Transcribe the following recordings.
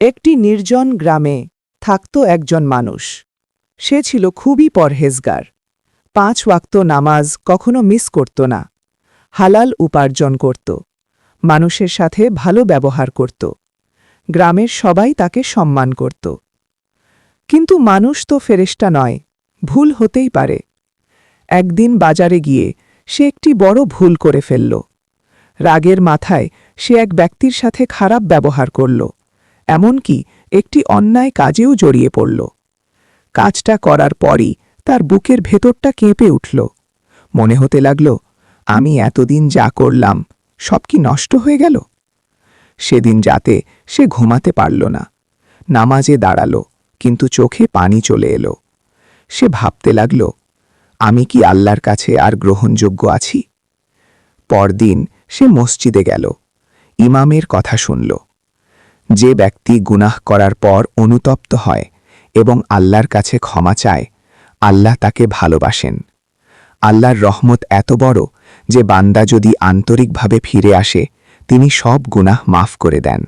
একটি নির্জন গ্রামে থাকত একজন মানুষ। সে ছিল খুবই পরহেজগার। 5 ওয়াক্ত নামাজ কখনো মিস করত না। হালাল উপার্জন করত। মানুষের সাথে ভালো ব্যবহার করত। গ্রামের সবাই তাকে সম্মান করত। কিন্তু মানুষ তো ফেরেশতা নয়, ভুল হতেই পারে। একদিন বাজারে গিয়ে সে একটি বড় ভুল করে ফেলল। রাগের মাথায় সে এক ব্যক্তির সাথে খারাপ ব্যবহার করল, এমনকি একটি অন্যায় কাজেও জড়িয়ে পড়ল। কাজটা করার পরই তার বুকের ভেতরটা কেঁপে উঠল। মনে হতে লাগল, আমি এতদিন যা করলাম সব কি নষ্ট হয়ে গেল। সেদিন রাতে সে ঘুমাতে পারল না। নামাজে দাঁড়াল, কিন্তু চোখে পানি চলে এলো। সে ভাবতে লাগল, আমি কি আল্লাহর কাছে আর গ্রহণযোগ্য আছি? পরদিন সে মসজিদে গেল, ইমামের কথা শুনল। যে ব্যক্তি গুনাহ করার পর অনুতপ্ত হয় এবং আল্লাহর কাছে ক্ষমা চায়, আল্লাহ তাকে ভালোবাসেন। আল্লাহর রহমত এত বড় যে বান্দা যদি আন্তরিকভাবে ফিরে আসে, তিনি সব গুনাহ মাফ করে দেন।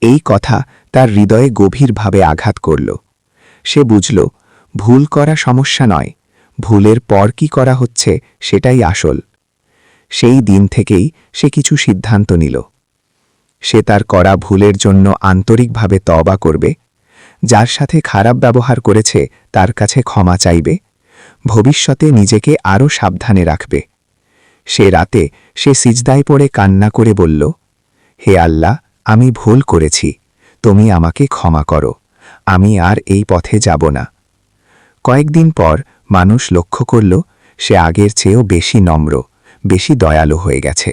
এই কথা তার হৃদয়ে গভীরভাবে আঘাত করল। সে বুঝল, ভুল করা সমস্যা নয়, ভুলের পর কি করা হচ্ছে সেটাই আসল। সেই দিন থেকেই সে কিছু সিদ্ধান্ত নিল। সে তার করা ভুলের জন্য আন্তরিকভাবে তওবা করবে, যার সাথে খারাপ ব্যবহার করেছে তার কাছে ক্ষমা চাইবে, ভবিষ্যতে নিজেকে আরও সাবধানে রাখবে। সে রাতে সে সিজদায় পড়ে কান্না করে বলল, হে আল্লাহ, আমি ভুল করেছি, তুমি আমাকে ক্ষমা করো, আমি আর এই পথে যাব না। কয়েকদিন পর মানুষ লক্ষ্য করল, সে আগের চেয়েও বেশি নম্র, বেশি দয়ালু হয়ে গেছে।